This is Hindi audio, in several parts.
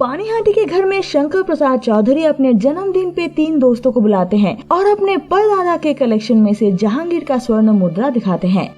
पानीहाटी के घर में शंकर प्रसाद चौधरी अपने जन्मदिन पे 3 दोस्तों को बुलाते हैं और अपने परदादा के कलेक्शन में से जहांगीर का स्वर्ण मुद्रा दिखाते हैं,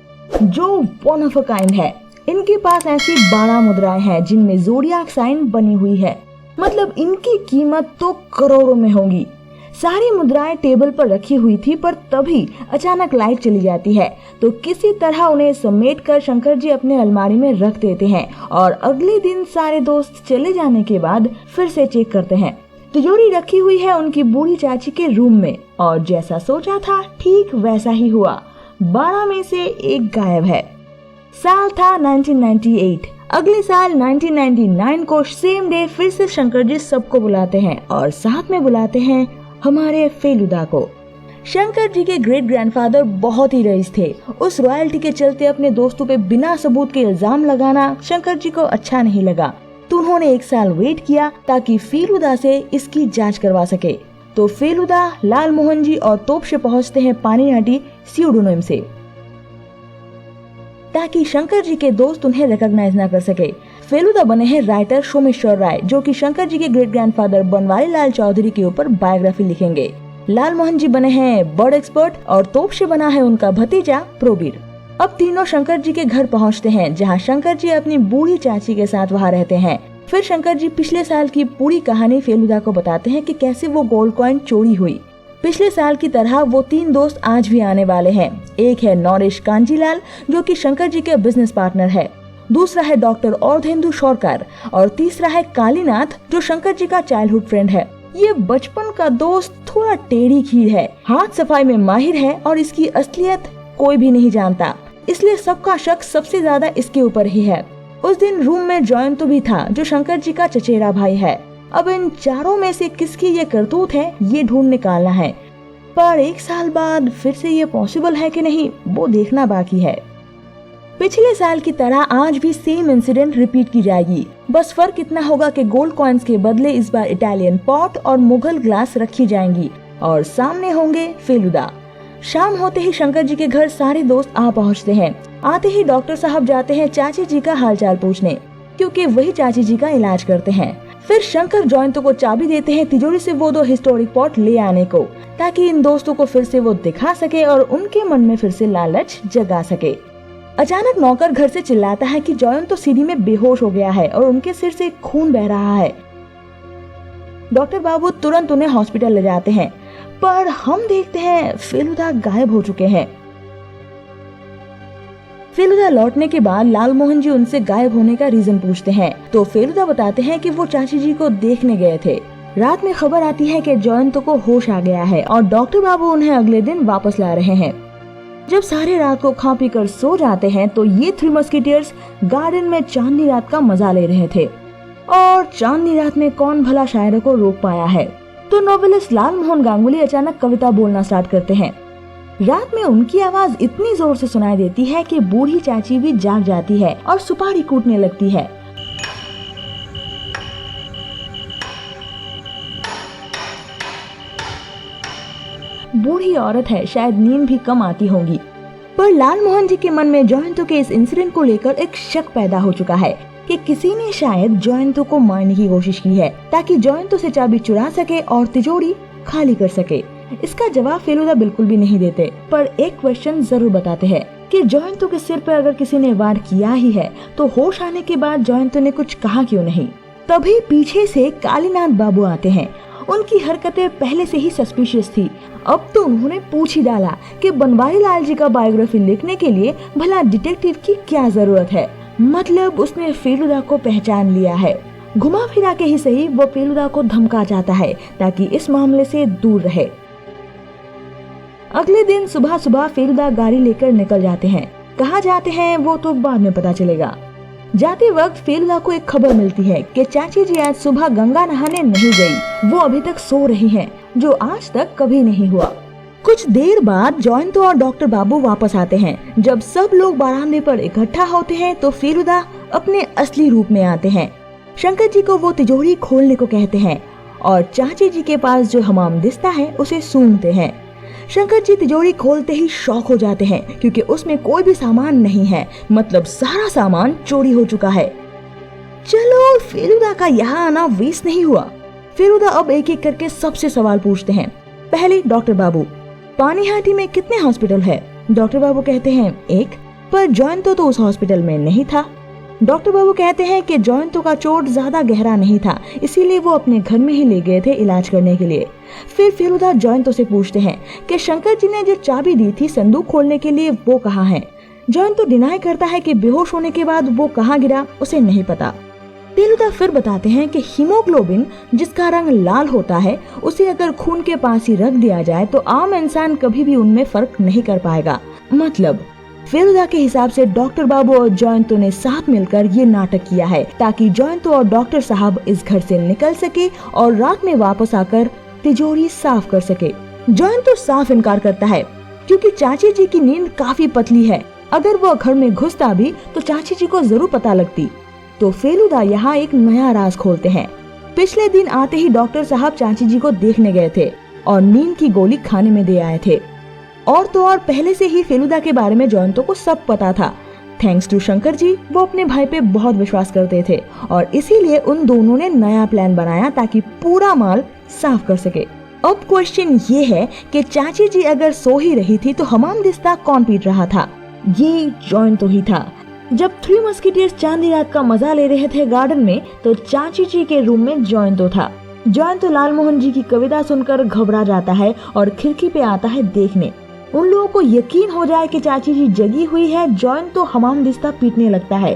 जो वन ऑफ अ काइंड है। इनके पास ऐसी 12 मुद्राएं हैं जिनमें ज़ोडियाक साइन बनी हुई है, मतलब इनकी कीमत तो करोड़ों में होगी। सारी मुद्राएं टेबल पर रखी हुई थी, पर तभी अचानक लाइट चली जाती है, तो किसी तरह उन्हें समेटकर शंकर जी अपने अलमारी में रख देते हैं और अगले दिन सारे दोस्त चले जाने के बाद फिर से चेक करते हैं। तिजोरी रखी हुई है उनकी बूढ़ी चाची के रूम में और जैसा सोचा था ठीक वैसा ही हुआ। 12 में से एक गायब है। साल था 1998। अगले साल 1999 को सेम डे फिर से शंकर जी सबको बुलाते हैं और साथ में बुलाते हैं हमारे फेलुदा को। शंकर जी के ग्रेट ग्रैंडफादर बहुत ही रईस थे। उस रॉयल्टी के चलते अपने दोस्तों पे बिना सबूत के इल्जाम लगाना शंकर जी को अच्छा नहीं लगा, तो उन्होंने 1 साल वेट किया ताकि फेलुदा से इसकी जांच करवा सके। तो फेलुदा, लाल मोहन जी और तोपशे पहुंचते हैं पानीहाटी स्यूडोनिम से, ताकि शंकर जी के दोस्त उन्हें रिकॉग्नाइज न कर सके। फेलुदा बने हैं राइटर सोमेश्वर राय, जो कि शंकर जी के ग्रेट ग्रैंडफादर बनवारी लाल चौधरी के ऊपर बायोग्राफी लिखेंगे। लाल मोहन जी बने हैं बर्ड एक्सपर्ट और तोपशे बना है उनका भतीजा प्रोबीर। अब तीनों शंकर जी के घर पहुंचते हैं, जहां शंकर जी अपनी बूढ़ी चाची के साथ वहां रहते हैं। फिर शंकर जी पिछले साल की पूरी कहानी फेलुदा को बताते हैं कि कैसे वो गोल्ड कॉइन चोरी हुई। पिछले साल की तरह वो 3 दोस्त आज भी आने वाले हैं। एक है नौरेश कांजीलाल, जो कि शंकर जी के बिजनेस पार्टनर है, दूसरा है डॉक्टर औरधेंदु शौरकर और तीसरा है कालीनाथ, जो शंकर जी का चाइल्डहुड फ्रेंड है। ये बचपन का दोस्त थोड़ा टेढ़ी खीर है, हाथ सफाई में माहिर है और इसकी असलियत कोई भी नहीं जानता, इसलिए सबका शक सबसे ज्यादा इसके ऊपर ही है। उस दिन रूम में जयंत भी था, जो शंकर जी का चचेरा भाई है। अब इन चारों में से किसकी ये करतूत है ये ढूंढ निकालना है, पर 1 साल बाद फिर से ये पॉसिबल है कि नहीं वो देखना बाकी है। पिछले साल की तरह आज भी सेम इंसिडेंट रिपीट की जाएगी, बस फर्क इतना होगा कि गोल्ड कॉइन्स के बदले इस बार इटालियन पॉट और मुगल ग्लास रखी जाएंगी और सामने होंगे फेलुदा। शाम होते ही शंकर जी के घर सारे दोस्त आ पहुंचते हैं। आते ही डॉक्टर साहब जाते हैं चाची जी का हालचाल पूछने, क्योंकि वही चाची जी का इलाज करते हैं। फिर शंकर जॉइंटो को चाबी देते हैं तिजोरी से वो 2 हिस्टोरिक पॉट ले आने को, ताकि इन दोस्तों को फिर से वो दिखा सके और उनके मन में फिर से लालच जगा सके। अचानक नौकर घर से चिल्लाता है कि जॉइंटो सीढ़ी में बेहोश हो गया है और उनके सिर से खून बह रहा है। डॉक्टर बाबू तुरंत उन्हें हॉस्पिटल ले जाते हैं, पर हम देखते हैं फेलुदा गायब हो चुके हैं। फेलुदा लौटने के बाद लाल मोहन जी उनसे गायब होने का रीजन पूछते हैं, तो फेलुदा बताते हैं कि वो चाची जी को देखने गए थे। रात में खबर आती है कि जॉइंटो को होश आ गया है और डॉक्टर बाबू उन्हें अगले दिन वापस ला रहे हैं। जब सारे रात को खा पी कर सो जाते हैं, तो ये 3 मस्कीटियर्स गार्डन में चांदनी रात का मजा ले रहे थे। और चांदनी रात में कौन भला शायरों को रोक पाया है, तो नोवेलिस्ट लाल मोहन गांगुली अचानक कविता बोलना स्टार्ट करते हैं। रात में उनकी आवाज इतनी जोर से सुनाई देती है कि बूढ़ी चाची भी जाग जाती है और सुपारी कूटने लगती है। बूढ़ी औरत है, शायद नींद भी कम आती होगी। पर लाल मोहन जी के मन में जॉइंटो के इस इंसिडेंट को लेकर एक शक पैदा हो चुका है कि किसी ने शायद जॉइंटो को मारने की कोशिश की है, ताकि जॉइंटो से चाबी चुरा सके और तिजोरी खाली कर सके। इसका जवाब फेलुदा बिल्कुल भी नहीं देते, पर एक क्वेश्चन जरूर बताते हैं कि जॉइंटो के सिर पर अगर किसी ने वार किया ही है, तो होश आने के बाद जॉइंटो ने कुछ कहा क्यों नहीं। तभी पीछे से कालीनाथ बाबू आते हैं। उनकी हरकतें पहले से ही सस्पिशियस थी। अब तो उन्होंने पूछ ही डाला कि बनवारी लाल जी का बायोग्राफी लिखने के लिए भला डिटेक्टिव की क्या जरूरत है। मतलब उसने फेलुदा को पहचान लिया है। घुमा फिरा के ही सही वो फेलुदा को धमका चाहता है, ताकि इस मामले से दूर रहे। अगले दिन सुबह सुबह फेलुदा गाड़ी लेकर निकल जाते हैं। कहाँ जाते हैं वो तो बाद में पता चलेगा। जाते वक्त फेलुदा को एक खबर मिलती है कि चाची जी आज सुबह गंगा नहाने नहीं गई, वो अभी तक सो रही हैं, जो आज तक कभी नहीं हुआ। कुछ देर बाद जॉइंटो और डॉक्टर बाबू वापस आते हैं। जब सब लोग बरामदे पर इकट्ठा होते हैं, तो फेलुदा अपने असली रूप में आते हैं। शंकर जी को वो तिजोरी खोलने को कहते हैं और चाची जी के पास जो हमामदिस्ता है उसे सूंघते हैं। शंकर जी तिजोरी खोलते ही शॉक हो जाते हैं, क्योंकि उसमें कोई भी सामान नहीं है, मतलब सारा सामान चोरी हो चुका है। चलो फेलुदा का यहाँ आना वेस्ट नहीं हुआ। फेलुदा अब एक एक करके सबसे सवाल पूछते हैं। पहले डॉक्टर बाबू, पानीहाटी में कितने हॉस्पिटल है? डॉक्टर बाबू कहते हैं 1, पर जॉयंतो तो उस हॉस्पिटल में नहीं था। डॉक्टर बाबू कहते हैं कि जॉयंतो का चोट ज्यादा गहरा नहीं था, इसीलिए वो अपने घर में ही ले गए थे इलाज करने के लिए। फिर फेलुदा जॉयंतो से पूछते हैं कि शंकर जी ने जो चाबी दी थी संदूक खोलने के लिए वो कहाँ है? जॉयंतो डिनाई करता है कि बेहोश होने के बाद वो कहाँ गिरा उसे नहीं पता। फेलुदा फिर बताते हैं कि हीमोग्लोबिन जिसका रंग लाल होता है उसे अगर खून के पास ही रख दिया जाए तो आम इंसान कभी भी उनमें फर्क नहीं कर पाएगा। मतलब फेलुदा के हिसाब से डॉक्टर बाबू और जॉयंतो ने साथ मिलकर ये नाटक किया है ताकि जॉयंतो और डॉक्टर साहब इस घर से निकल सके और रात में वापस आकर तिजोरी साफ कर सके। जॉयंतो साफ इनकार करता है क्योंकि चाची जी की नींद काफी पतली है, अगर वो घर में घुसता भी तो चाची जी को जरूर पता लगती। तो फेलुदा यहाँ एक नया राज खोलते हैं। पिछले दिन आते ही डॉक्टर साहब चाची जी को देखने गए थे और नींद की गोली खाने में दे आए थे। और तो और पहले से ही फेलुदा के बारे में जॉयंतो को सब पता था। थैंक्स टू शंकर जी, वो अपने भाई पे बहुत विश्वास करते थे और इसीलिए उन दोनों ने नया प्लान बनाया ताकि पूरा माल साफ कर सके। अब क्वेश्चन ये है कि चाची जी अगर सो ही रही थी तो हमामदिस्ता कौन पीट रहा था? ये जॉयंतो ही था। जब 3 मस्किटियर्स चांदी रात का मजा ले रहे थे गार्डन में तो चाची जी के रूम में जॉयंतो था। जॉयंतो लालमोहन जी की कविता सुनकर घबरा जाता है और खिड़की पे आता है देखने। उन लोगों को यकीन हो जाए कि चाची जी जगी हुई है, जॉयंतो हमामदिस्ता पीटने लगता है।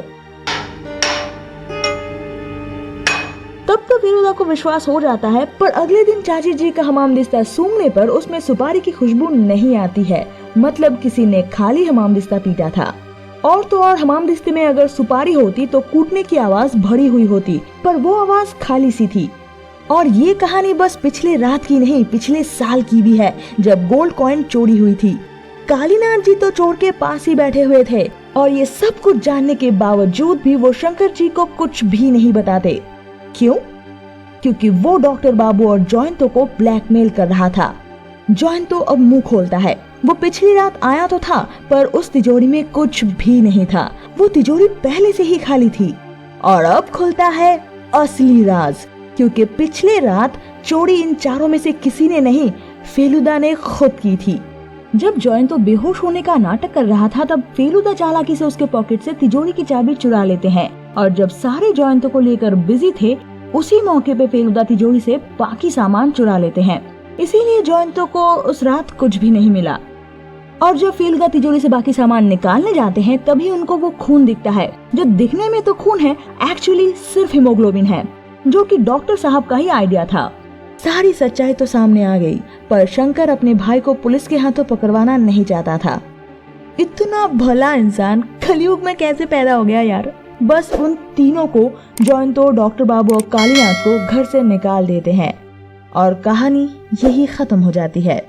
तब तो फेलुदा को विश्वास हो जाता है, पर अगले दिन चाची जी का हमामदिस्ता सूंघने पर उसमें सुपारी की खुशबू नहीं आती है। मतलब किसी ने खाली हमामदिस्ता पीटा था। और तो और हमामदिस्ते में अगर सुपारी होती तो कूटने की आवाज भरी हुई होती, पर वो आवाज खाली सी थी। और ये कहानी बस पिछले रात की नहीं, पिछले साल की भी है जब गोल्ड कॉइन चोरी हुई थी। कालीनाथ जी तो चोर के पास ही बैठे हुए थे और ये सब कुछ जानने के बावजूद भी वो शंकर जी को कुछ भी नहीं बताते। क्यों? क्योंकि वो डॉक्टर बाबू और जॉयंतो को ब्लैकमेल कर रहा था। जॉयंतो अब मुंह खोलता है। वो पिछली रात आया तो था पर उस तिजोरी में कुछ भी नहीं था। वो तिजोरी पहले से ही खाली थी। और अब खुलता है असली राज, क्योंकि पिछले रात चोरी इन चारों में से किसी ने नहीं, फेलुदा ने खुद की थी। जब जॉयंतो बेहोश होने का नाटक कर रहा था तब फेलुदा चालाकी से उसके पॉकेट से तिजोरी की चाबी चुरा लेते हैं और जब सारे जॉयंतो को लेकर बिजी थे उसी मौके पे फेलुदा तिजोरी से बाकी सामान चुरा लेते हैं। इसीलिए जॉयंतो को उस रात कुछ भी नहीं मिला। और जब फेलुदा तिजोरी से बाकी सामान निकालने जाते हैं तभी उनको वो खून दिखता है, जो दिखने में तो खून है, एक्चुअली सिर्फ हीमोग्लोबिन है, जो कि डॉक्टर साहब का ही आइडिया था। सारी सच्चाई तो सामने आ गई, पर शंकर अपने भाई को पुलिस के हाथों पकड़वाना नहीं चाहता था। इतना भला इंसान कलयुग में कैसे पैदा हो गया यार। बस उन तीनों को, जॉयंतो, डॉक्टर बाबू और कालीनाथ को घर से निकाल देते हैं और कहानी यही खत्म हो जाती है।